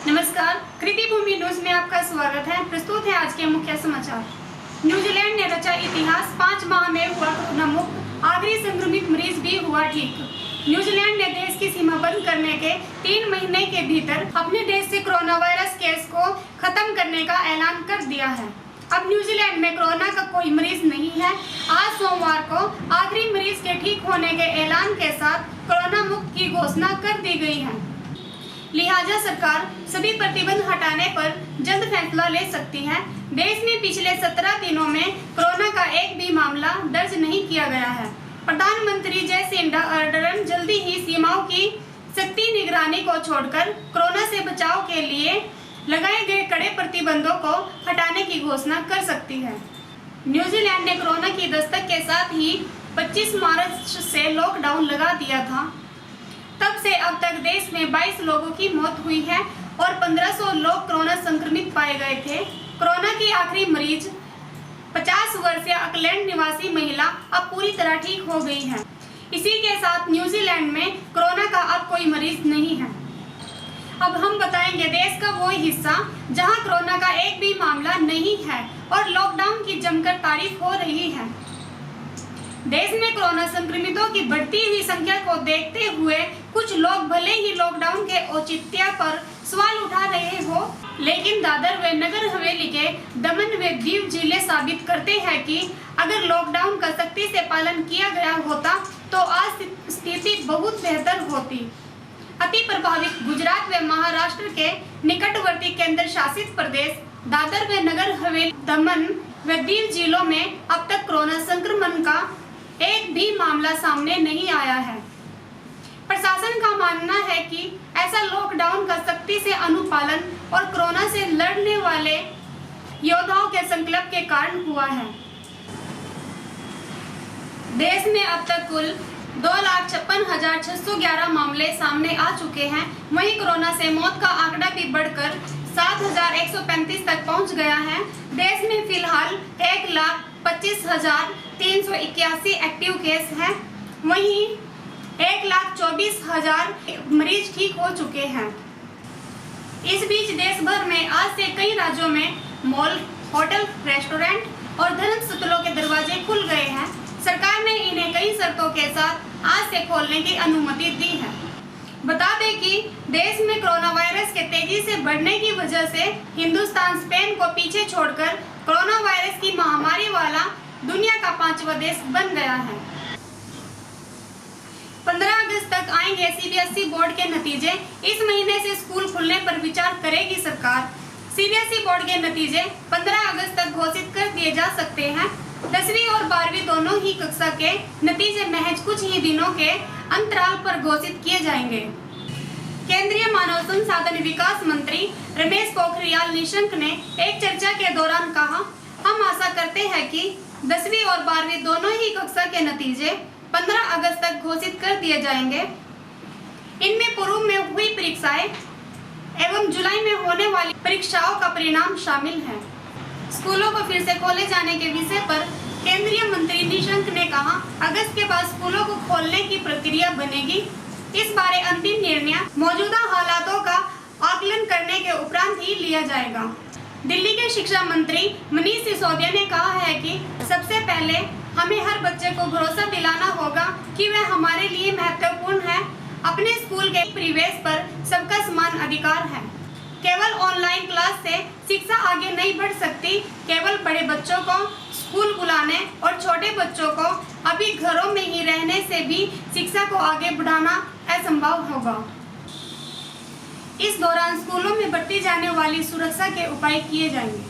नमस्कार, कृति भूमि न्यूज में आपका स्वागत है। प्रस्तुत है आज के मुख्य समाचार। न्यूजीलैंड ने रचा इतिहास, 5 माह में हुआ कोरोना मुक्त, आखिरी संक्रमित मरीज भी हुआ ठीक। न्यूजीलैंड ने देश की सीमा बंद करने के 3 महीने के भीतर अपने देश से कोरोना वायरस केस को खत्म करने का ऐलान कर दिया है। अब न्यूजीलैंड में कोरोना का कोई मरीज नहीं है। आज सोमवार को आखिरी मरीज के ठीक होने के ऐलान के साथ कोरोना मुक्त की घोषणा कर दी गई है। लिहाजा सरकार सभी प्रतिबंध हटाने पर जल्द फैसला ले सकती है। देश में पिछले 17 दिनों में कोरोना का एक भी मामला दर्ज नहीं किया गया है। प्रधानमंत्री जयसिंडा अर्डरन जल्दी ही सीमाओं की सख्ती निगरानी को छोड़कर कोरोना से बचाव के लिए लगाए गए कड़े प्रतिबंधों को हटाने की घोषणा कर सकती है। न्यूजीलैंड ने कोरोना की दस्तक के साथ ही 25 मार्च से लॉकडाउन लगा दिया था। तब से अब तक देश में 22 लोगों की मौत हुई है और 1500 लोग कोरोना संक्रमित पाए गए थे। कोरोना की आखिरी मरीज 50 वर्षीय ऑकलैंड निवासी महिला अब पूरी तरह ठीक हो गई है। इसी के साथ न्यूजीलैंड में कोरोना का अब कोई मरीज नहीं है। अब हम बताएंगे देश का वो हिस्सा जहां कोरोना का एक भी मामला नहीं है और लॉकडाउन की जमकर तारीफ हो रही है। देश में कोरोना संक्रमितों की बढ़ती हुई संख्या को देखते हुए कुछ लोग भले ही लॉकडाउन के औचित्य पर सवाल उठा रहे हो, लेकिन दादर व नगर हवेली के दमन व दीव जिले साबित करते हैं कि अगर लॉकडाउन का सख्ती से पालन किया गया होता तो आज स्थिति बहुत बेहतर होती। अति प्रभावित गुजरात व महाराष्ट्र के निकटवर्ती केंद्र शासित प्रदेश दादर व नगर हवेली, दमन व दीव जिलों में अब तक कोरोना संक्रमण का एक भी मामला सामने नहीं आया है। प्रशासन का मानना है कि ऐसा लॉकडाउन का सख्ती से अनुपालन और कोरोना से लड़ने वाले योद्धाओं के संकल्प के कारण हुआ है। देश में अब तक कुल 2,56,611 मामले सामने आ चुके हैं। वहीं कोरोना से मौत का आंकड़ा भी बढ़कर 7,135 तक पहुंच गया है। देश में फिलहाल 1,25,381 एक्टिव केस हैं। वहीं 1,24,000 मरीज ठीक हो चुके हैं। इस बीच देश भर में आज से कई राज्यों में मॉल, होटल, रेस्टोरेंट और धर्मस्थलों के दरवाजे खुल गए हैं। सरकार ने इन्हें कई शर्तों के साथ आज से खोलने की अनुमति दी है। बता दें कि देश में कोरोना वायरस के तेजी से बढ़ने की वजह से हिंदुस्तान स्पेन को पीछे छोड़कर कोरोना वायरस की महामारी वाला दुनिया का 5वां देश बन गया है। 15 अगस्त तक आएंगे सीबीएसई बोर्ड के नतीजे। इस महीने से स्कूल खुलने पर विचार करेगी सरकार। सीबीएसई बोर्ड के नतीजे 15 अगस्त तक घोषित कर दिए जा सकते हैं। 10वीं और 12वीं दोनों ही कक्षा के नतीजे महज कुछ ही दिनों के अंतराल पर घोषित किए जाएंगे। केंद्रीय मानव संसाधन विकास मंत्री रमेश पोखरियाल निशंक ने एक चर्चा के दौरान कहा, हम आशा करते हैं कि 10वीं और 12वीं दोनों ही कक्षा के नतीजे 15 अगस्त तक घोषित कर दिए जाएंगे। इनमें पूर्व में हुई परीक्षाएं एवं जुलाई में होने वाली परीक्षाओं का परिणाम शामिल है। स्कूलों को फिर से खोले जाने के विषय पर केंद्रीय मंत्री निशंक ने कहा, अगस्त के बाद स्कूलों को खोलने की प्रक्रिया बनेगी। इस बारे अंतिम निर्णय मौजूदा हालातों का आकलन करने के उपरांत ही लिया जाएगा। दिल्ली के शिक्षा मंत्री मनीष सिसोदिया ने कहा है कि सबसे पहले हमें हर बच्चे को भरोसा दिलाना होगा कि वह हमारे लिए महत्वपूर्ण है। अपने स्कूल के परिवेश पर सबका समान अधिकार है। केवल ऑनलाइन क्लास से शिक्षा आगे नहीं बढ़ सकती। केवल बड़े बच्चों को स्कूल बुलाने और छोटे बच्चों को अभी घरों में ही रहने से भी शिक्षा को आगे बढ़ाना असंभव होगा। इस दौरान स्कूलों में बरती जाने वाली सुरक्षा के उपाय किए जाएंगे।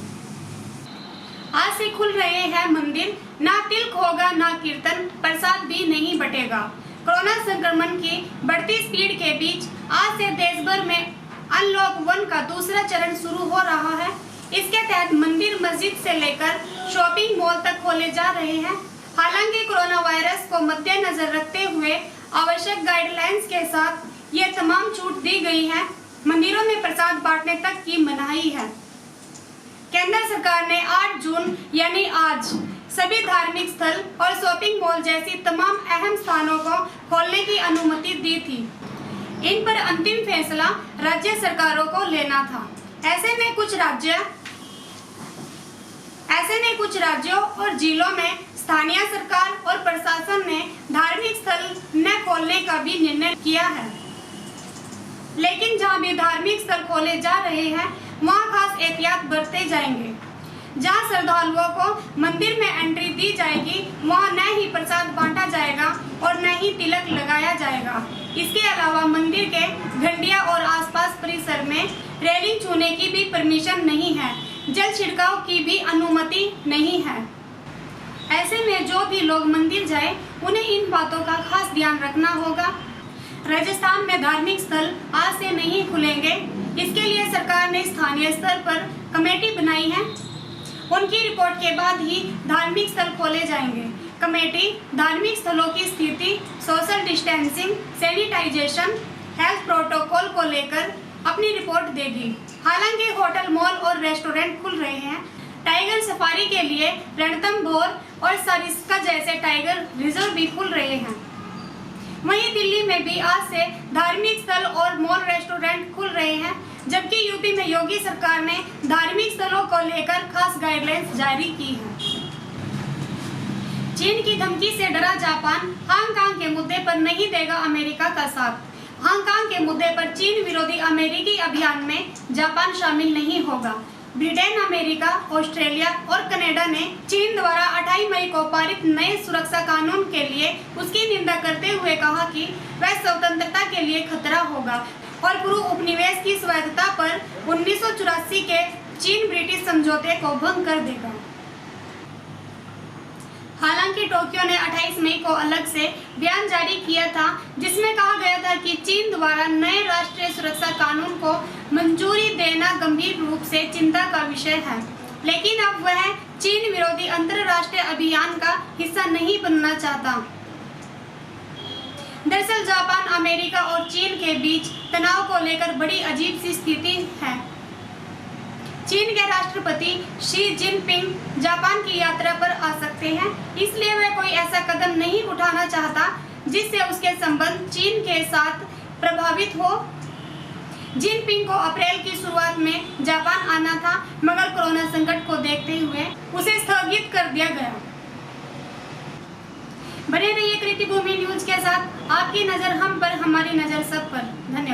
आज से खुल रहे हैं मंदिर, ना तिलक होगा ना कीर्तन, प्रसाद भी नहीं बटेगा। कोरोना संक्रमण की बढ़ती स्पीड के बीच आज से देश भर में अनलॉक 1 का दूसरा चरण शुरू हो रहा है। इसके तहत मंदिर, मस्जिद से लेकर शॉपिंग मॉल तक खोले जा रहे हैं। हालांकि कोरोना वायरस को मद्देनजर रखते हुए आवश्यक गाइडलाइंस के साथ ये तमाम छूट दी गई है। मंदिरों में प्रसाद बांटने तक की मनाही है। केंद्र सरकार ने 8 जून यानी आज सभी धार्मिक स्थल और शॉपिंग मॉल जैसी तमाम अहम स्थानों को खोलने की अनुमति दी थी। इन पर अंतिम फैसला राज्य सरकारों को लेना था। ऐसे में कुछ राज्यों और जिलों में स्थानीय सरकार और प्रशासन ने धार्मिक स्थल न खोलने का भी निर्णय किया है। लेकिन जहां भी धार्मिक स्थल खोले जा रहे हैं वहां खास एहतियात बरते जाएंगे। जहां श्रद्धालुओं को मंदिर में एंट्री दी जाएगी वहां न ही प्रसाद बांटा जाएगा और न ही तिलक लगाया जाएगा। इसके अलावा मंदिर के घंटिया और आसपास परिसर में रेलिंग छूने की भी परमिशन नहीं है। जल छिड़काव की भी अनुमति नहीं है। ऐसे में जो भी लोग मंदिर जाए उन्हें इन बातों का खास ध्यान रखना होगा। राजस्थान में धार्मिक स्थल आज से नहीं खुलेंगे। इसके लिए सरकार ने स्थानीय स्तर पर कमेटी बनाई है। उनकी रिपोर्ट के बाद ही धार्मिक स्थल खोले जाएंगे। कमेटी धार्मिक स्थलों की स्थिति, social distancing, sanitisation, health protocol को लेकर अपनी रिपोर्ट देगी। हालांकि होटल, मॉल और रेस्टोरेंट खुल रहे हैं। टाइगर सफारी के लिए रणथंभौर और सरिस्का जैसे टाइगर रिजर्व भी खुल रहे हैं। वहीं दिल्ली में भी आज से धार्मिक स्थल और मॉल, रेस्टोरेंट खुल रहे हैं, जबकि यूपी में योगी सरकार ने धार्मिक स्थलों को लेकर खास गाइडलाइंस जारी की है। चीन की धमकी से डरा जापान हांगकांग के मुद्दे पर नहीं देगा अमेरिका का साथ। हांगकांग के मुद्दे पर चीन विरोधी अमेरिकी अभियान में जापान शामिल नहीं होगा। ब्रिटेन, अमेरिका, ऑस्ट्रेलिया और कनाडा ने चीन द्वारा 28 मई को पारित नए सुरक्षा कानून के लिए उसकी निंदा करते हुए कहा कि वह स्वतंत्रता के लिए खतरा होगा और पूर्व उपनिवेश की स्वायत्तता पर 1984 के चीन ब्रिटिश समझौते को भंग कर देगा। हालांकि टोक्यो ने 28 मई को अलग से बयान जारी किया था, जिसमें कहा गया था कि चीन द्वारा नए राष्ट्रीय सुरक्षा कानून को मंजूरी देना गंभीर रूप से चिंता का विषय है। लेकिन अब वह चीन विरोधी अंतर्राष्ट्रीय अभियान का हिस्सा नहीं बनना चाहता। दरअसल जापान, अमेरिका और चीन के बीच तनाव को लेकर बड़ी अजीब सी स्थिति है। चीन के राष्ट्रपति शी जिनपिंग जापान की यात्रा पर आ सकते हैं, इसलिए वह कोई ऐसा कदम नहीं उठाना चाहता जिससे उसके संबंध चीन के साथ प्रभावित हो। जिनपिंग को अप्रैल की शुरुआत में जापान आना था, मगर कोरोना संकट को देखते हुए उसे स्थगित कर दिया गया। बने रहिए कृति भूमि न्यूज के साथ। आपकी नजर हम पर, हमारी नजर सब पर। धन्यवाद।